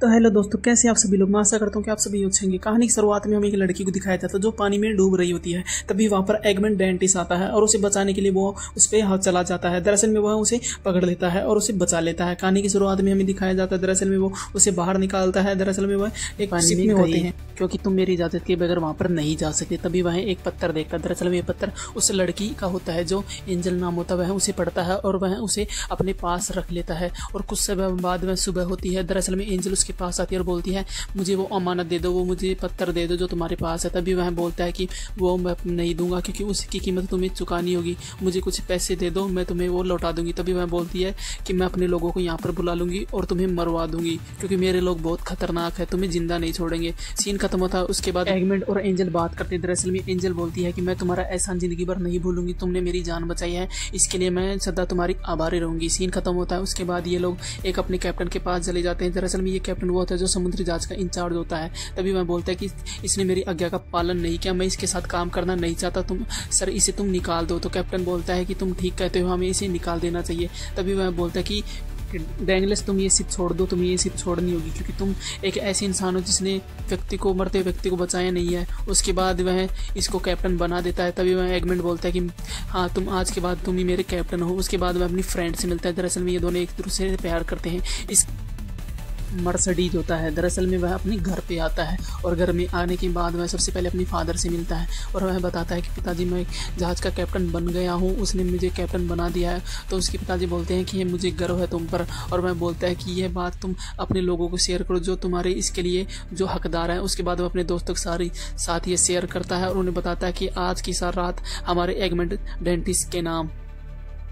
तो हेलो दोस्तों, कैसे आप सभी लोग। मैं आशा करता हूँ कि आप सभी अच्छे होंगे। कहानी की शुरुआत में हमें एक लड़की को दिखाया जाता है जो पानी में डूब रही होती है। तभी वहाँ पर एगमैन डेंटिस आता है और उसे बचाने के लिए वो उस पर हाथ चला जाता है। दरअसल में वह उसे पकड़ लेता है और उसे बचा लेता है। कहानी की शुरुआत में हमें दिखाया जाता है दरअसल में वो उसे बाहर निकालता है। दरअसल में वह एक पानी में होते हैं क्योंकि तुम मेरी इजाजत के बगैर वहाँ पर नहीं जा सकते। तभी वह एक पत्थर देखता है। दरअसल में ये पत्थर उस लड़की का होता है जो एंजल नाम होता है। वह उसे पढ़ता है और वह उसे अपने पास रख लेता है। और कुछ समय बाद वह सुबह होती है। दरअसल में एंजल उसके पास आती है और बोलती है मुझे वो अमानत दे दो, वो मुझे पत्थर दे दो जो तुम्हारे पास है। तभी वह बोलता है कि वो मैं नहीं दूंगा क्योंकि उसकी कीमत तुम्हें चुकानी होगी, मुझे कुछ पैसे दे दो, मैं तुम्हें वो लौटा दूंगी। तभी वह बोलती है कि मैं अपने लोगों को यहाँ पर बुला लूंगी और तुम्हें मरवा दूंगी क्योंकि मेरे लोग बहुत खतरनाक है, तुम्हें जिंदा नहीं छोड़ेंगे। सीन खत्म होता है। उसके बाद एगमैन और एंजल बात करते हैं। दरअसल में एंजल बोलती है कि मैं तुम्हारा एहसान जिंदगी भर नहीं भूलूंगी, तुमने मेरी जान बचाई है, इसके लिए मैं सदा तुम्हारी आभारी रहूंगी। सीन खत्म होता है। उसके बाद ये लोग एक अपने कैप्टन के पास चले जाते हैं। दरअसल में ये कैप्टन वो होता है जो समुद्री जहाज का इंचार्ज होता है। तभी वह बोलता है कि इसने मेरी आज्ञा का पालन नहीं किया, मैं इसके साथ काम करना नहीं चाहता, तुम सर इसे तुम निकाल दो। तो कैप्टन बोलता है कि तुम ठीक कहते हो, हमें इसे निकाल देना चाहिए। तभी वह बोलता है कि डैंगलेस तुम ये शिप छोड़ दो, तुम्हें ये शिप छोड़नी होगी क्योंकि तुम एक ऐसे इंसान हो जिसने मरते व्यक्ति को बचाया नहीं है। उसके बाद वह इसको कैप्टन बना देता है। तभी वह एगमैन बोलता है कि हाँ तुम आज के बाद तुम ही मेरे कैप्टन हो। उसके बाद वह अपनी फ्रेंड से मिलता है। दरअसल में ये दोनों एक दूसरे से प्यार करते हैं। इस मर्सिडीज होता है। दरअसल में वह अपने घर पे आता है और घर में आने के बाद वह सबसे पहले अपने फादर से मिलता है और वह बताता है कि पिताजी मैं जहाज का कैप्टन बन गया हूँ, उसने मुझे कैप्टन बना दिया है। तो उसके पिताजी बोलते हैं कि मुझे गर्व है तुम पर। और वह बोलता है कि यह बात तुम अपने लोगों को शेयर करो जो तुम्हारे इसके लिए जो हकदार है। उसके बाद वह अपने दोस्तों के साथ ये शेयर करता है और उन्हें बताता है कि आज की सारी रात हमारे एगमैन डेंटिस के नाम।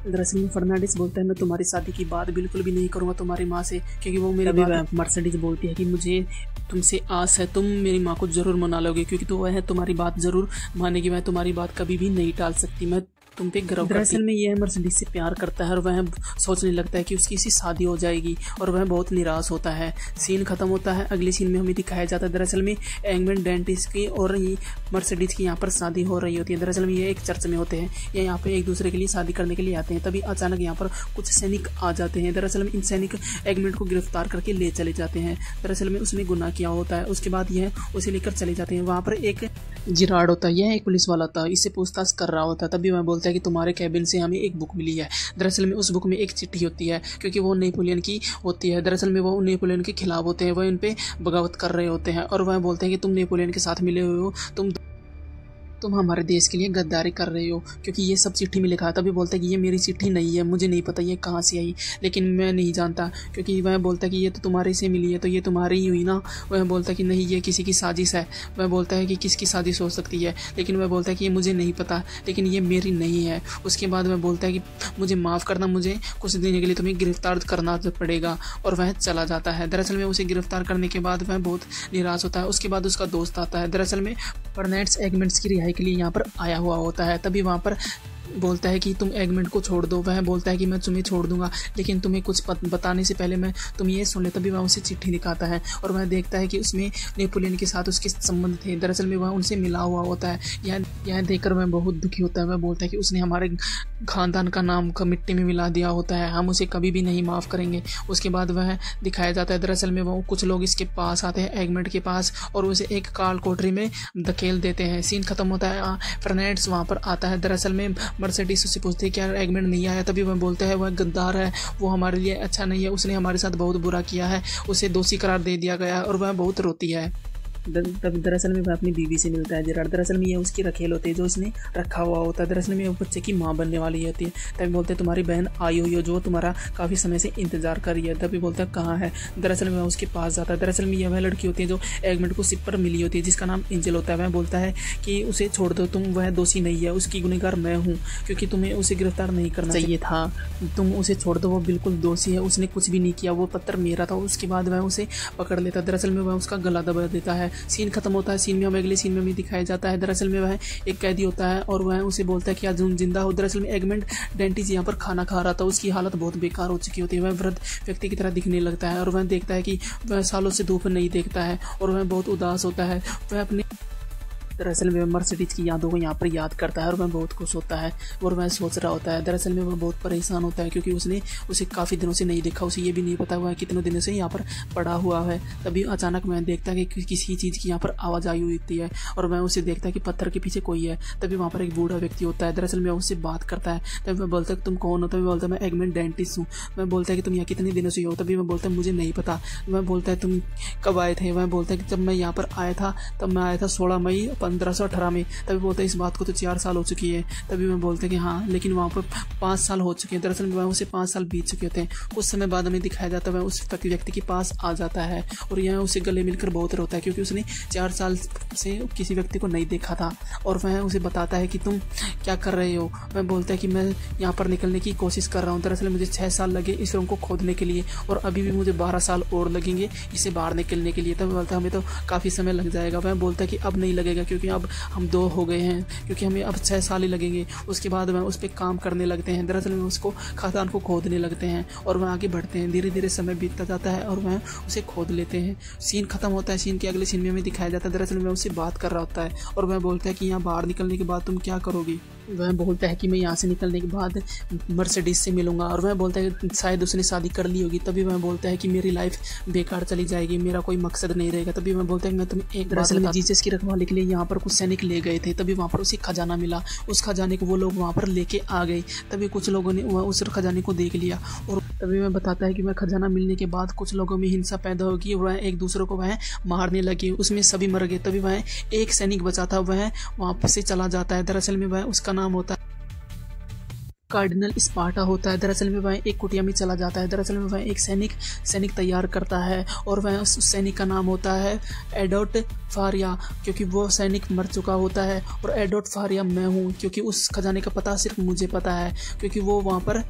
दरअसल में फर्नांडिस बोलता है मैं तुम्हारी शादी की बात बिल्कुल भी नहीं करूंगा तुम्हारी माँ से क्योंकि वो मेरी बात। मर्सिडीज बोलती है कि मुझे तुमसे आस है, तुम मेरी माँ को जरूर मना लोगे क्योंकि तो वह तुम्हारी बात जरूर मानेगी, मैं तुम्हारी बात कभी भी नहीं टाल सकती, मैं तुम पे गर्व। दरअसल में यह मर्सिडीज से प्यार करता है और वह सोचने लगता है कि उसकी इसी शादी हो जाएगी और वह बहुत निराश होता है। सीन खत्म होता है। अगले सीन में हमें दिखाया जाता है दरअसल में एगमैन डेंटिस की और ये मर्सिडीज की यहाँ पर शादी हो रही होती है। दरअसल में ये एक चर्च में होते हैं, ये यहाँ पे एक दूसरे के लिए शादी करने के लिए आते हैं। तभी अचानक यहाँ पर कुछ सैनिक आ जाते हैं। दरअसल में इन सैनिक एगमैन को गिरफ्तार करके ले चले जाते हैं। दरअसल में उसने गुनाह किया होता है। उसके बाद यह उसे लेकर चले जाते हैं। वहाँ पर एक जिराड होता है, यह एक पुलिस वाला था, इससे पूछताछ कर रहा होता है। तभी वह बोलता है कि तुम्हारे कैबिन से हमें एक बुक मिली है। दरअसल में उस बुक में एक चिट्ठी होती है क्योंकि वो नेपोलियन की होती है। दरअसल में वो नेपोलियन के खिलाफ होते हैं, वह इन पे बगावत कर रहे होते हैं और वह बोलते हैं कि तुम नेपोलियन के साथ मिले हुए हो, तुम हमारे देश के लिए गद्दारी कर रहे हो क्योंकि ये सब चिट्ठी में लिखा है। तभी बोलता है कि ये मेरी चिट्ठी नहीं है, मुझे नहीं पता ये कहाँ से आई, लेकिन मैं नहीं जानता क्योंकि वह बोलता है कि ये तो तुम्हारे से मिली है तो ये तुम्हारी ही हुई ना। वह बोलता है कि नहीं ये किसी की साजिश है। वह बोलता है कि किसकी साजिश हो सकती है, लेकिन वह बोलता है कि ये मुझे नहीं पता, लेकिन ये मेरी नहीं है। उसके बाद वह बोलता है कि मुझे माफ़ करना, मुझे कुछ दिन के लिए तुम्हें गिरफ्तार करना पड़ेगा और वह चला जाता है। दरअसल में उसे गिरफ्तार करने के बाद वह बहुत निराश होता है। उसके बाद उसका दोस्त आता है। दरअसल में फर्नांडिस एगमैन की रिहाई के लिए यहाँ पर आया हुआ होता है। तभी वहाँ पर बोलता है कि तुम एगमैन को छोड़ दो। वह बोलता है कि मैं तुम्हें छोड़ दूंगा लेकिन तुम्हें कुछ बताने से पहले मैं तुम ये सुन ले। तभी वह उसे चिट्ठी दिखाता है और वह देखता है कि उसमें नेपोलियन के साथ उसके संबंध थे। दरअसल में वह उनसे मिला हुआ होता है। यह देखकर वह बहुत दुखी होता है। वह बोलता है कि उसने हमारे खानदान का नाम का मिट्टी में मिला दिया होता है, हम उसे कभी भी नहीं माफ़ करेंगे। उसके बाद वह दिखाया जाता है दरअसल में वो कुछ लोग इसके पास आते हैं एगमैन के पास और उसे एक काल कोठरी में धकेल देते हैं। सीन खत्म होता है। फर्नांडिस वहाँ पर आता है। दरअसल में मर्सिडीज उससे पूछते हैं क्या एगमैन नहीं आया। तभी वह बोलता है वह गद्दार है, वो हमारे लिए अच्छा नहीं है, उसने हमारे साथ बहुत बुरा किया है, उसे दोषी करार दे दिया गया और वह बहुत रोती है। दरअसल में वह अपनी बीवी से मिलता है जिराड। दरअसल में ये उसकी रखेल होती है जो उसने रखा हुआ होता है। दरअसल में वो बच्चे की माँ बनने वाली होती है। तभी बोलते हैं तुम्हारी बहन आई हुई है जो तुम्हारा काफ़ी समय से इंतजार कर रही है। तभी बोलता है कहाँ है। दरअसल में वह उसके पास जाता है। दरअसल में यह वह लड़की होती है जो एगमैन को शिप पर मिली होती है जिसका नाम एंजल होता है। वह बोलता है कि उसे छोड़ दो, तुम वह दोषी नहीं है, उसकी गुनहगार मैं हूँ क्योंकि तुम्हें उसे गिरफ्तार नहीं करना चाहिए था, तुम उसे छोड़ दो, वो बिल्कुल दोषी है, उसने कुछ भी नहीं किया, वो पत्थर मेरा था। उसके बाद वह उसे पकड़ लेता है। दरअसल में वह उसका गला दबा देता है। सीन खत्म होता है। सीन में हमें अगले सीन में भी दिखाया जाता है। दरअसल में वह एक कैदी होता है और वह उसे बोलता है कि आज तुम जिंदा हो। दरअसल में एगमैन डेंटिस यहाँ पर खाना खा रहा था, उसकी हालत बहुत बेकार हो चुकी होती है। वह वृद्ध व्यक्ति की तरह दिखने लगता है और वह देखता है कि वह सालों से धूप नहीं देखता है और वह बहुत उदास होता है। वह अपने दरअसल में मर्सिडीज की यादों को यहाँ पर याद करता है और वह बहुत खुश होता है और वह सोच रहा होता है। दरअसल में वह बहुत परेशान होता है क्योंकि उसने उसे काफ़ी दिनों से नहीं देखा, उसे ये भी नहीं पता हुआ है कितने दिनों से यहाँ पर पड़ा हुआ है। तभी अचानक मैं देखता है कि किसी चीज़ की यहाँ पर आवाज़ आई हुई होती है और मैं उसे देखता है कि पत्थर के पीछे कोई है। तभी वहाँ पर एक बूढ़ा व्यक्ति होता है। दरअसल में उससे बात करता है। तभी मैं बोलता है तुम कौन हो? तभी बोलता है मैं एगमेंट डेंटिस्ट हूँ। मैं बोलता है कि तुम यहाँ कितने दिनों से हो? तभी मैं बोलता है मुझे नहीं पता। मैं बोलता है तुम कब आए थे? मैं बोलता है कि जब मैं यहाँ पर आया था तब मैं आया था 16 मई 1518 में। तभी बोलता है इस बात को तो 4 साल हो चुकी है। तभी मैं बोलता है कि हाँ, लेकिन वहाँ पर 5 साल हो चुके हैं। दरअसल में उसे 5 साल बीत चुके होते हैं। कुछ समय बाद हमें दिखाया जाता है वह उस व्यक्ति के पास आ जाता है और यहाँ उसे गले मिलकर बहुत रोता है क्योंकि उसने 4 साल से किसी व्यक्ति को नहीं देखा था और वह उसे बताता है कि तुम क्या कर रहे हो? मैं बोलता है कि मैं यहाँ पर निकलने की कोशिश कर रहा हूँ। दरअसल मुझे 6 साल लगे इस रूम को खोदने के लिए और अभी भी मुझे 12 साल और लगेंगे इसे बाहर निकलने के लिए। तब बोलता है हमें तो काफ़ी समय लग जाएगा। वह बोलता है कि अब नहीं लगेगा क्योंकि अब हम 2 हो गए हैं, क्योंकि हमें अब 6 साल ही लगेंगे। उसके बाद वह उस पर काम करने लगते हैं। दरअसल में उसको खदान को खोदने लगते हैं और वह आगे बढ़ते हैं। धीरे धीरे समय बीतता जाता है और वह उसे खोद लेते हैं। सीन खत्म होता है। सीन के अगले सीन में हमें दिखाया जाता है दरअसल में उससे बात कर रहा होता है और वह बोलता है कि यहाँ बाहर निकलने के बाद तुम क्या करोगी? वह बोलता है कि मैं यहाँ से निकलने के बाद मर्सिडीज से मिलूंगा और वह बोलता है कि शायद उसने शादी कर ली होगी। तभी वह बोलता है कि मेरी लाइफ बेकार चली जाएगी, मेरा कोई मकसद नहीं रहेगा। तभी वह बोलता है कि मैं तुम्हें एक दरअसल में जीसस की रखवाली के लिए यहाँ पर कुछ सैनिक ले गए थे। तभी वहाँ पर उसे खजाना मिला। उस खजाने को वो लोग वहाँ पर लेके आ गए। तभी कुछ लोगों ने वह उस खजाने को देख लिया और तभी वह बताता है कि वह खजाना मिलने के बाद कुछ लोगों में हिंसा पैदा होगी और वह एक दूसरे को वह मारने लगे। उसमें सभी मर गए। तभी वह एक सैनिक बचा था, वह वहाँ से चला जाता है। दरअसल में वह उसका नाम होता है कार्डिनल स्पार्टा होता है। दरअसल में वह एक कुटिया में चला जाता है। दरअसल में वह एक सैनिक तैयार करता है और वह उस सैनिक का नाम होता है एडोट फारिया, क्योंकि वो सैनिक मर चुका होता है और एडोट फारिया मैं हूँ, क्योंकि उस खजाने का पता सिर्फ मुझे पता है, क्योंकि वो वहाँ पर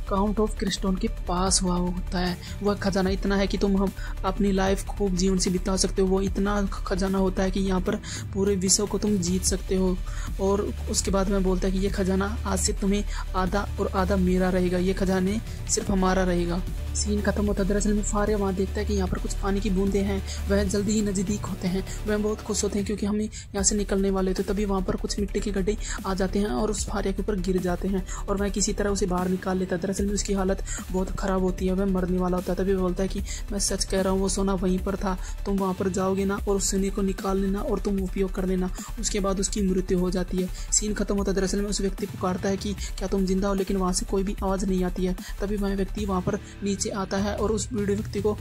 काउंट ऑफ क्रिस्टोन के पास हुआ होता है। वह खजाना इतना है कि तुम हम अपनी लाइफ खूब जीवन से बिता सकते हो। वो इतना खजाना होता है कि यहाँ पर पूरे विश्व को तुम जीत सकते हो। और उसके बाद में बोलता है कि ये खजाना आज से तुम्हें आधा और आधा मेरा रहेगा, ये खजाने सिर्फ हमारा रहेगा। सीन खत्म होता है। दरअसल में फारिया वहाँ देखता है कि यहाँ पर कुछ पानी की बूंदें हैं। वह जल्दी ही नज़दीक होते हैं। वह बहुत खुश होते हैं क्योंकि हम यहाँ से निकलने वाले थे। तभी वहाँ पर कुछ मिट्टी के गड्ढे आ जाते हैं और उस फारिया के ऊपर गिर जाते हैं और वह किसी तरह उसे बाहर निकाल लेता है। दरअसल में उसकी हालत बहुत ख़राब होती है, वह मरने वाला होता है। तभी बोलता है कि मैं सच कह रहा हूँ, वो सोना वहीं पर था, तुम वहाँ पर जाओगे ना और उस सोने को निकाल लेना और तुम उपयोग कर लेना। उसके बाद उसकी मृत्यु हो जाती है। सीन खत्म होता है। दरअसल में उस व्यक्ति पुकारता है कि क्या तुम जिंदा हो, लेकिन वहाँ से कोई भी आवाज़ नहीं आती है। तभी वह व्यक्ति वहाँ पर नीचे आता है और उस बूढ़े व्यक्ति को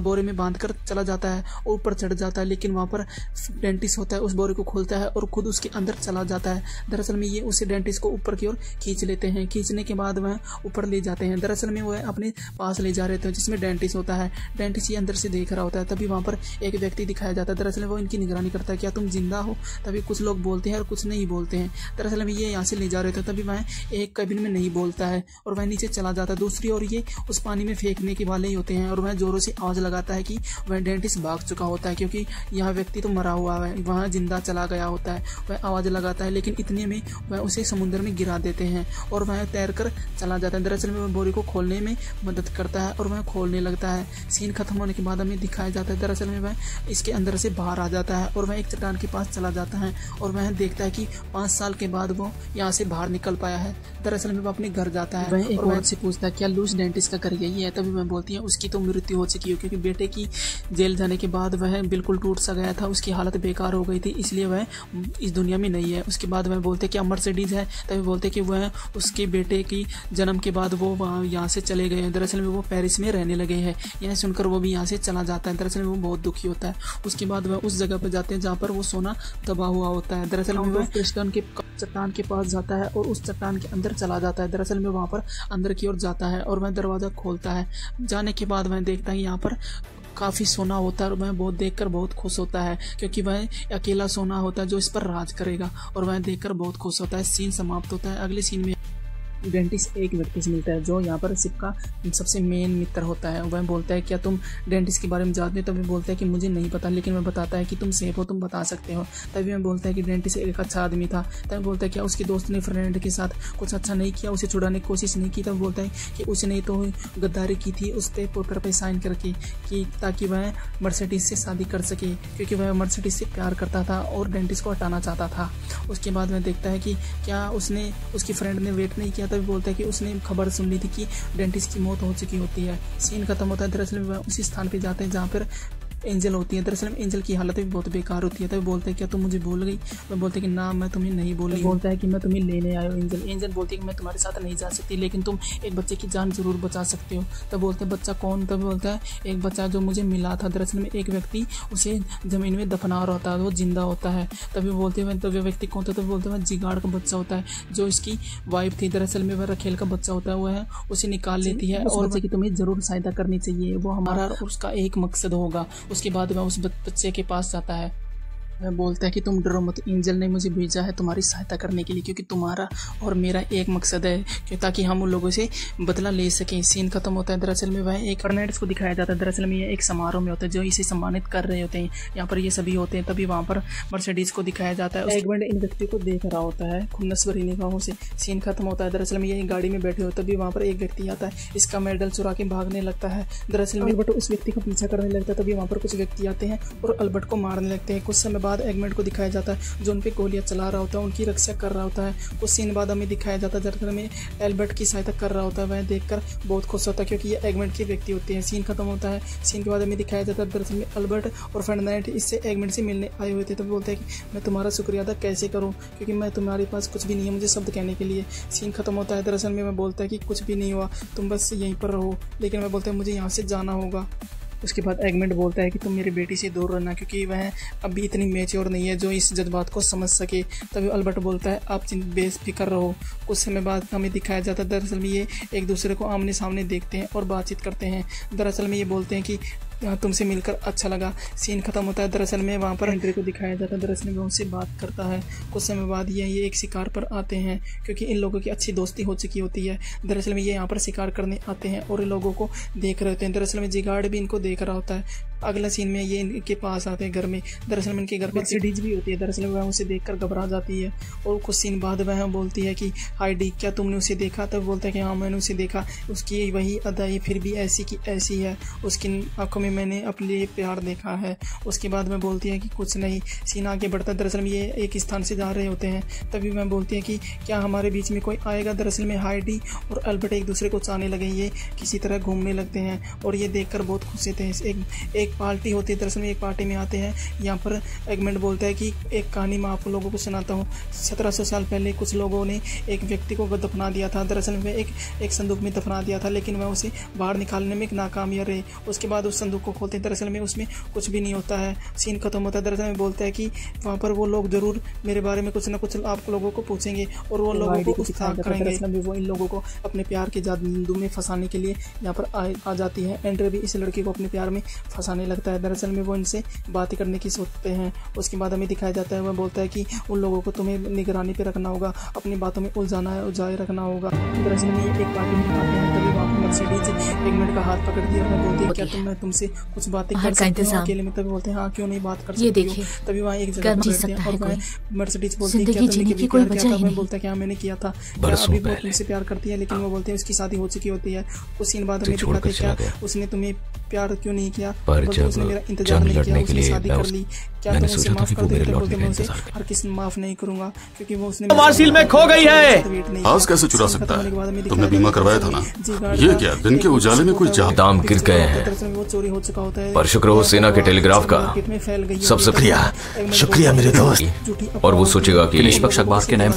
बोरे में बांध कर चला जाता है और ऊपर चढ़ जाता है। लेकिन वहाँ पर डेंटिस्ट होता है, उस बोरे को खोलता है और खुद उसके अंदर चला जाता है। दरअसल में ये उसे डेंटिस्ट को ऊपर की ओर खींच लेते हैं। खींचने के बाद वह ऊपर ले जाते हैं। दरअसल में वह अपने पास ले जा रहे थे जिसमें डेंटिस्ट होता है। डेंटिस्ट ये अंदर से देख रहा होता है। तभी वहाँ पर एक व्यक्ति दिखाया जाता है। दरअसल वो इनकी निगरानी करता है, क्या तुम जिंदा हो? तभी कुछ लोग बोलते हैं और कुछ नहीं बोलते हैं। दरअसल में ये यहाँ से ले जा रहे थे। तभी वह एक कैबिन में नहीं बोलता है और वह नीचे चला जाता है। दूसरी ओर ये उस पानी में फेंकने के वाले ही होते हैं और वह जोरों से आवाज़ लगाता है कि वह डेंटिस्ट भाग चुका होता है, क्योंकि यह व्यक्ति तो मरा हुआ है, वहाँ जिंदा चला गया होता है। वह आवाज़ लगाता है, लेकिन इतने में वह उसे समुद्र में गिरा देते हैं और वह तैर कर चला जाता है। दरअसल में वह बोरी को खोलने में मदद करता है और वह खोलने लगता है। सीन खत्म होने के बाद हमें दिखाया जाता है दरअसल में वह इसके अंदर से बाहर आ जाता है और वह एक चट्टान के पास चला जाता है और वह देखता है कि 5 साल के बाद वो यहाँ से बाहर निकल पाया है। दरअसल में वह अपने घर जाता है। वह एक औरत से पूछता है क्या लूस डेंटिस्ट का घर यही है? तभी मैं बोलती है उसकी तो मृत्यु हो चुकी है, क्योंकि बेटे की जेल जाने के बाद वह बिल्कुल टूट सा गया था, उसकी हालत बेकार हो गई थी, इसलिए वह इस दुनिया में नहीं है। उसके बाद वह बोलते क्या मर्सिडीज है? तभी बोलते कि वह उसके बेटे की जन्म के बाद वो वहाँ यहाँ से चले गए हैं। दरअसल में वो पेरिस में रहने लगे हैं। यह सुनकर वो भी यहाँ से चला जाता है। दरअसल में वो बहुत दुखी होता है। उसके बाद वह उस जगह पर जाते हैं जहाँ पर वो सोना दबा हुआ होता है। दरअसल में वह क्रिस्टन के चट्टान के पास जाता है और उस चट्टान के अंदर चला जाता है। दरअसल में वहाँ पर अंदर की ओर जाता है और वह दरवाज़ा खोलता है। जाने के बाद वह देखता है यहाँ पर काफ़ी सोना होता है और वह बहुत देखकर बहुत खुश होता है, क्योंकि वह अकेला सोना होता है जो इस पर राज करेगा और वह देखकर बहुत खुश होता है। सीन समाप्त होता है। अगले सीन में डेंटिस्ट एक व्यक्ति से मिलता है जो यहाँ पर शिव का सबसे मेन मित्र होता है। वह बोलता है क्या तुम डेंटिस्ट के बारे में जानते हो? तभी बोलता है कि मुझे नहीं पता, लेकिन वह बताता है कि तुम सेफ हो, तुम बता सकते हो। तभी वह बोलता है कि डेंटिस्ट एक अच्छा आदमी था। तभी बोलता है क्या उसके दोस्त ने फ्रेंड के साथ कुछ अच्छा नहीं किया, उसे छुड़ाने की कोशिश नहीं की? तब बोलता है कि उसने तो गद्दारी की थी उस पेपर पर साइन करके कि ताकि वह मर्सिडीज से शादी कर सके, क्योंकि वह मर्सिडीज से प्यार करता था और डेंटिस्ट को हटाना चाहता था। उसके बाद वह देखता है कि क्या उसने उसकी फ्रेंड ने वेट नहीं किया। तभी बोलता है कि उसने खबर सुन ली थी कि डेंटिस्ट की मौत हो चुकी होती है। सीन खत्म होता है। दरअसल वह उसी स्थान पे जाते हैं जहाँ पर एंजल होती है। दरअसल एंजल की हालत भी बहुत बेकार होती है। तभी बोलते हैं क्या तुम मुझे भूल गई? वह बोलते हैं कि ना मैं तुम्हें नहीं भूली। बोलता है कि मैं तुम्हें लेने आया हूँ। एंजल बोलती है कि मैं तुम्हारे साथ नहीं जा सकती, लेकिन तुम एक बच्चे की जान जरूर बचा सकते हो। तब बोलते हैं बच्चा कौन? तब बोलता है एक बच्चा जो मुझे मिला था। दरअसल में एक व्यक्ति उसे जमीन में दफना रहा होता है, वो जिंदा होता है। तभी बोलते हैं तो व्यक्ति कौन था? तभी बोलते हैं जिगाड़ का बच्चा होता है जो इसकी वाइफ थी। दरअसल में वह रखेल का बच्चा होता है, वह उसे निकाल लेती है और बच्चे की तुम्हें जरूर सहायता करनी चाहिए, वो हमारा उसका एक मकसद होगा। उसके बाद वह उस बच्चे के पास जाता है। वह बोलता है कि तुम डरो मत, एंजल ने मुझे भेजा है तुम्हारी सहायता करने के लिए, क्योंकि तुम्हारा और मेरा एक मकसद है कि ताकि हम उन लोगों से बदला ले सकें। सीन खत्म होता है। दरअसल में वह एक कर्नेट्स को दिखाया जाता है। दरअसल में ये एक समारोह में होता है जो इसे सम्मानित कर रहे होते हैं। यहाँ पर ये सभी होते हैं। तभी वहाँ पर मर्सिडीज को दिखाया जाता है। एक मिनट इन व्यक्ति को देख रहा होता है खुन्नस भरी निगाहों से। सीन खत्म होता है। दरअसल में ये गाड़ी में बैठे होते, तभी वहाँ पर एक व्यक्ति आता है, इसका मेडल चुरा के भागने लगता है। दरअसल में अल्बर्ट उस व्यक्ति का पीछा करने लगता है। तभी वहाँ पर कुछ व्यक्ति आते हैं और अल्बर्ट को मारने लगते हैं। कुछ समय बाद एगमेंट को दिखाया जाता है जो उन पे गोलियां चला रहा होता है, उनकी रक्षा कर रहा होता है। कुछ सीन बाद हमें दिखाया जाता है दरअसल में एल्बर्ट की सहायता कर रहा होता है। वह देखकर बहुत खुश होता है क्योंकि ये एगमेंट के व्यक्ति होते हैं। सीन खत्म होता है। सीन के बाद हमें दिखाया जाता है दरअसल में अल्बर्ट और फर्डिनेंड इससे एगमेंट से मिलने आए हुए थे। तो बोलते हैं कि मैं तुम्हारा शुक्रिया अदा कैसे करूँ, क्योंकि मैं तुम्हारे पास कुछ भी नहीं है मुझे शब्द कहने के लिए। सीन खत्म होता है। दरअसल में मैं बोलता है कि कुछ भी नहीं हुआ, तुम बस यहीं पर रहो, लेकिन मैं बोलता है मुझे यहाँ से जाना होगा। उसके बाद एगमेंट बोलता है कि तुम मेरी बेटी से दूर रहना, क्योंकि वह अभी इतनी मैच्योर नहीं है जो इस जज्बात को समझ सके। तभी अल्बर्ट बोलता है आप बेफिक्र रहो। कुछ समय बाद हमें दिखाया जाता है दरअसल में ये एक दूसरे को आमने सामने देखते हैं और बातचीत करते हैं। दरअसल में ये बोलते हैं कि तुमसे मिलकर अच्छा लगा। सीन खत्म होता है। दरअसल में वहाँ पर एंड्रे को दिखाया जाता है। दरअसल में उनसे बात करता है। कुछ समय बाद ये एक शिकार पर आते हैं क्योंकि इन लोगों की अच्छी दोस्ती हो चुकी होती है। दरअसल में ये यहाँ पर शिकार करने आते हैं और इन लोगों को देख रहे होते हैं। दरअसल में जिगार्ड भी इनको देख रहा होता है। अगला सीन में ये इनके पास आते हैं घर में। दरअसल में इनके घर पे मर्सिडीज भी होती है। दरअसल में वह उसे देखकर घबरा जाती है और कुछ सीन बाद वह बोलती है कि हाइडी क्या तुमने उसे देखा? तब बोलता है कि हाँ मैंने उसे देखा, उसकी वही अदाई फिर भी ऐसी की ऐसी है, उसकी आंखों में मैंने अपने लिए प्यार देखा है। उसके बाद मैं बोलती है कि कुछ नहीं। सीन आगे बढ़ता है। दरअसल में ये एक स्थान से जा रहे होते हैं। तभी मैं बोलती है कि क्या हमारे बीच में कोई आएगा? दरअसल में हाइडी और अल्बर्ट एक दूसरे को चाहने लगे, ये किसी तरह घूमने लगते हैं और ये देखकर बहुत खुश होते हैं। एक पार्टी होती है। दरअसल में एक पार्टी में आते हैं। यहाँ पर एगमेंट बोलता है कि एक कहानी मैं आप लोगों को सुनाता हूँ। 1700 साल पहले कुछ लोगों ने एक व्यक्ति को दफना दिया था। दरअसल में एक संदूक में दफना दिया था, लेकिन वह उसे बाहर निकालने में नाकामयाब रहे। उसके बाद उस संदूक को खोलते हैं। दरअसल में उसमें कुछ भी नहीं होता है। सीन खत्म होता है। दरअसल में बोलता है कि वहाँ पर वो लोग जरूर मेरे बारे में कुछ ना कुछ आप लोगों को पूछेंगे और वो लोगों को उत्साह करेंगे। वो इन लोगों को अपने प्यार के जादू में फंसाने के लिए यहाँ पर आ जाती है। एंड्रे भी इस लड़की को अपने प्यार में फंसाने लगता है। दरअसल में वो इनसे बातें करने की सोचते हैं। उसके बाद हमें दिखाया जाता है वह बोलता है कि उन लोगों को तुम्हें निगरानी पे रखना होगा, अपनी बातों में उलझाए रखना होगा। दरअसल में एक पार्टी में आते हैं। तभी वहाँ पर मर्सिडीज एगमेंट का हाथ पकड़ती है और बोलती है क्या मैं तुमसे कुछ बातें कर सकती हूँ अकेले में? तभी बोलते हैं हाँ क्यों नहीं बात कर सकती हो। तभी वहाँ एक जगह बैठते हैं और वहाँ मर्सिडीज बोलती है क्या तुमने कभी प्यार किया था? मैं बोलता है क्या मैंने किया था। अभी वो तुमसे प्यार करती है, लेकिन वो बोलते हैं उसकी शादी हो चुकी होती है। कुछ सीन बाद हमें दिखाते हैं क्या उसने तुम्हें प्यार क्यों नहीं किया? उसने मेरा इंतजार नहीं किया, उसने शादी कर ली। क्या तुम उसे माफ कर देते? बोलते मैं उसे हर किसी माफ नहीं करूंगा क्योंकि वो उसने मार्शिल में खो गई है। आज कैसे चुरा सकता है? तुमने बीमा करवाया था ना? ये क्या दिन के उजाले में कोई दाम गिर गए हैं। वो चोरी हो चुका होता है। पर शुक्र हो सेना के टेलीग्राफ का। सब शुक्रिया मेरे दोस्त। और वो सोचेगा कि निष्पक्ष अखबार के नाम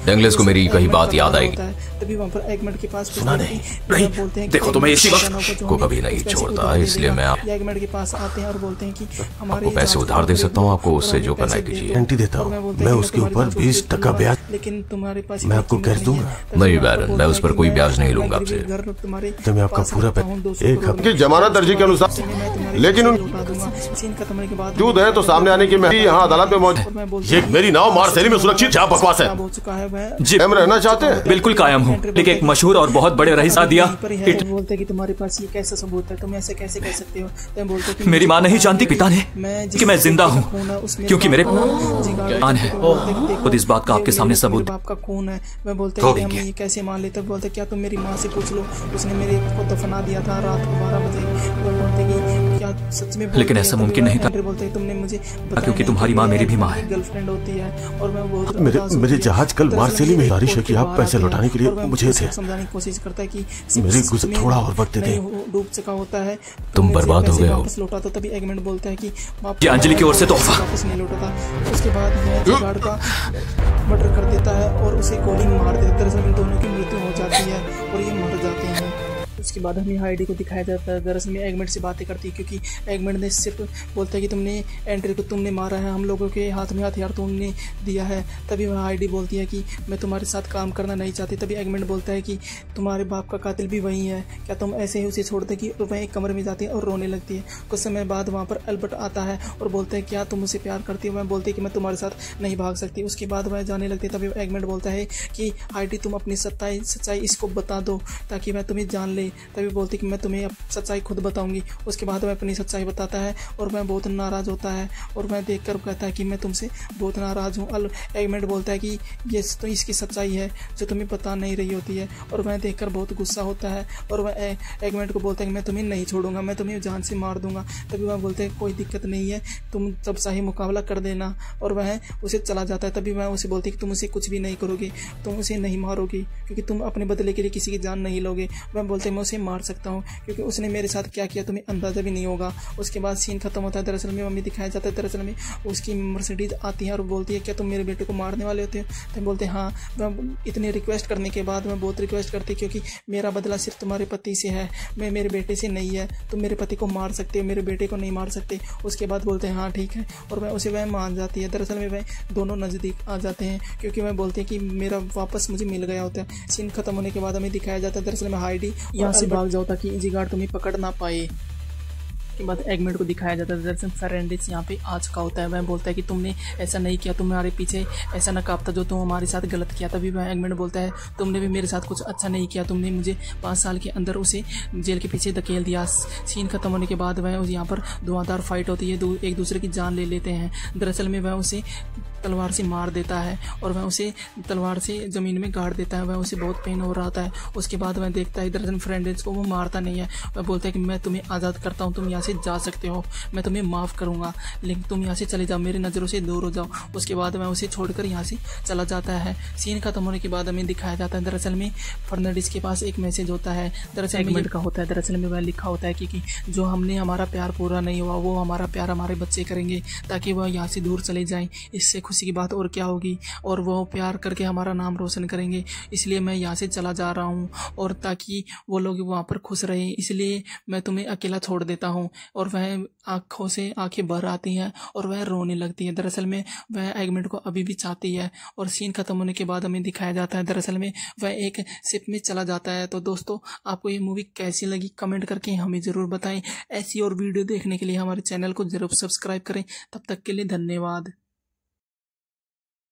डंगलेस को मेरी कही बात याद आएगी। तभी वहाँ पर एगमेंट के पास सुना नहीं देखो तो मैं इसी वक्त को कभी नहीं छोड़ता, इसलिए मैं एगमेंट के पास आते हैं और बोलते हैं कि हमारे पैसे उधार दे सकता हूँ आपको, उससे जो करना है कीजिए। गारंटी देता हूँ मैं उसके ऊपर 20% ब्याज, लेकिन तुम्हारे पास मैं आपको कैश दूंगा। नहीं बैरन, मैं उस पर कोई ब्याज नहीं लूंगा आपसे। तो मैं आपका पूरा एक की जमानत अर्जी के अनुसार, लेकिन उन सीन खत्म होने के बाद मौजूद है तो सामने आने की मैं यहाँ अदालत में मौजूद। ये मेरी नाव मार्सेली में सुरक्षित, क्या बकवास है? हो चुका है वह जी हम रहना चाहते हैं। बिल्कुल कायम हूँ, लेकिन एक मशहूर और बहुत बड़े रईस दिया। बोलते कि तुम्हारे पास ये कैसा सबूत है, तुम ऐसे कैसे कह सकते हो? तुम बोलते कि मेरी माँ नहीं जानती पिता ने कि मैं जिंदा हूँ, क्योंकि मेरे जान है। खुद इस बात का आपके सामने सबूत। बाप का खून है। मैं बोलते हम ये कैसे मान लेते? बोलते क्या तुम मेरी माँ से पूछ लो, उसने मेरे को दफना दिया था रात को 12 बजे। बोलते कि क्या सच में? लेकिन ऐसा मुमकिन नहीं था, बोलते तुमने मुझे क्योंकि तुम्हारी माँ मेरी भी माँ है। गर्लफ्रेंड होती है और मैं बहुत मेरे जहाज कल मार्सेली में बारिश है कि आप पैसे लौटाने के लिए मुझे थे। समझाने की कोशिश करता है कि मेरे थोड़ा और वक्त दे। डूब चुका होता है, तुम बर्बाद हो गए हो। वापस लौटा तो तभी एगमेंट बोलता है कि ये अंजलि की ओर से तोहफा वापस नहीं लौटा था। उसके बाद वह जुगाड़ का मर्डर कर देता है और उसे गोली मार देता है। दरअसल इन दोनों की मृत्यु हो जाती है और ये मर जाते हैं। उसके बाद हमें हाइडी को दिखाया जाता है। दरअसल में एगमेंट से बातें करती है, क्योंकि एगमेंट ने सिर्फ बोलता है कि तुमने एंट्री को तुमने मारा है, हम लोगों के हाथ में हथियार तुमने दिया है। तभी वह हाइडी बोलती है कि मैं तुम्हारे साथ काम करना नहीं चाहती। तभी एगमेंट बोलता है कि तुम्हारे बाप का कातिल भी वही है, क्या तुम ऐसे ही उसे छोड़ देगी? और वह एक कमरे में जाती है और रोने लगती है। कुछ समय बाद वहाँ पर अल्बर्ट आता है और बोलता है क्या तुम उसे प्यार करती हो? वह बोलती है कि मैं तुम्हारे साथ नहीं भाग सकती। उसके बाद वह जाने लगती है। तभी एगमेंट बोलता है कि हाइडी तुम अपनी सच्चाई इसको बता दो ताकि वह तुम्हें जान ले। तभी बोलती कि मैं तुम्हें अब सच्चाई खुद बताऊंगी। उसके बाद वह अपनी सच्चाई बताता है और वह बहुत नाराज़ होता है और वह देखकर कहता है कि मैं तुमसे बहुत नाराज़ हूँ। एगमेंट बोलता है कि ये तो इसकी सच्चाई है जो तुम्हें पता नहीं रही होती है, और वह देखकर बहुत गुस्सा होता है और वह एगमेंट को बोलता है कि मैं तुम्हें नहीं छोड़ूंगा, मैं तुम्हें जान से मार दूंगा। तभी वह बोलते हैं कोई दिक्कत नहीं है, तुम जब चाहे मुकाबला कर देना, और वह उसे चला जाता है। तभी वह उसे बोलती है कि तुम उसे कुछ भी नहीं करोगे, तुम उसे नहीं मारोगे क्योंकि तुम अपने बदले के लिए किसी की जान नहीं लोगे। वह बोलते हैं मैं उसे मार सकता हूँ क्योंकि उसने मेरे साथ क्या किया तुम्हें अंदाजा भी नहीं होगा। उसके बाद सीन खत्म होता है। दरअसल में मम्मी दिखाया जाता है। दरअसल में उसकी मर्सिडीज आती है और बोलती है क्या तुम मेरे बेटे को मारने वाले होते हो? तो बोलते हैं हाँ। मैं इतनी रिक्वेस्ट करने के बाद मैं बहुत रिक्वेस्ट करती क्योंकि मेरा बदला सिर्फ तुम्हारे पति से है, मैं मेरे बेटे से नहीं है। तुम मेरे पति को मार सकते हो, मेरे बेटे को नहीं मार सकते। उसके बाद बोलते हैं हाँ ठीक है, और वह उसे वह मान जाती है। दरअसल में वह दोनों नज़दीक आ जाते हैं क्योंकि वह बोलते हैं कि मेरा वापस मुझे मिल गया होता है। सीन खत्म होने के बाद हमें दिखाया जाता है दरअसल में हाइडी यहाँ से भाग जाओ ताकि जिगार्ड तुम्हें पकड़ ना पाए। के बाद एगमेंट को दिखाया जाता है। दरअसल फेरेंडिस यहाँ पे आ चुका होता है। वह बोलता है कि तुमने ऐसा नहीं किया, तुम्हारे पीछे ऐसा नकाब था जो तुम हमारे साथ गलत किया। तभी वह एगमेंट बोलता है तुमने भी मेरे साथ कुछ अच्छा नहीं किया, तुमने मुझे 5 साल के अंदर उसे जेल के पीछे धकेल दिया। सीन खत्म होने के बाद वह यहाँ पर धुआंधार फाइट होती है, एक दूसरे की जान ले लेते हैं। दरअसल में वह उसे तलवार से मार देता है और वह उसे तलवार से ज़मीन में गाड़ देता है। वह उसे बहुत पेन हो रहा था। उसके बाद वह देखता है दरअसल फ्रेंड्स को वो मारता नहीं है। वह बोलता है कि मैं तुम्हें आज़ाद करता हूँ, तुम यहाँ से जा सकते हो, मैं तुम्हें माफ़ करूँगा, लेकिन तुम यहाँ से चले जाओ, मेरी नज़रों से दूर हो जाओ। उसके बाद वह उसे छोड़कर यहाँ से चला जाता है। सीन खत्म होने के बाद हमें दिखाया जाता है दरअसल में फर्नांडिस के पास एक मैसेज होता है, दरअसल एगमेंट का होता है। दरअसल में वह लिखा होता है कि जो हमने हमारा प्यार पूरा नहीं हुआ वो हमारा प्यार हमारे बच्चे करेंगे ताकि वह यहाँ से दूर चले जाएं। इससे खुशी की बात और क्या होगी, और वो प्यार करके हमारा नाम रोशन करेंगे। इसलिए मैं यहाँ से चला जा रहा हूँ और ताकि वो लोग वहाँ पर खुश रहें, इसलिए मैं तुम्हें अकेला छोड़ देता हूँ। और वह आँखों से आंखें भर आती हैं और वह रोने लगती है। दरअसल में वह एगमेंट को अभी भी चाहती है। और सीन खत्म होने के बाद हमें दिखाया जाता है दरअसल में वह एक शिप में चला जाता है। तो दोस्तों आपको ये मूवी कैसी लगी कमेंट करके हमें ज़रूर बताएं। ऐसी और वीडियो देखने के लिए हमारे चैनल को ज़रूर सब्सक्राइब करें। तब तक के लिए धन्यवाद।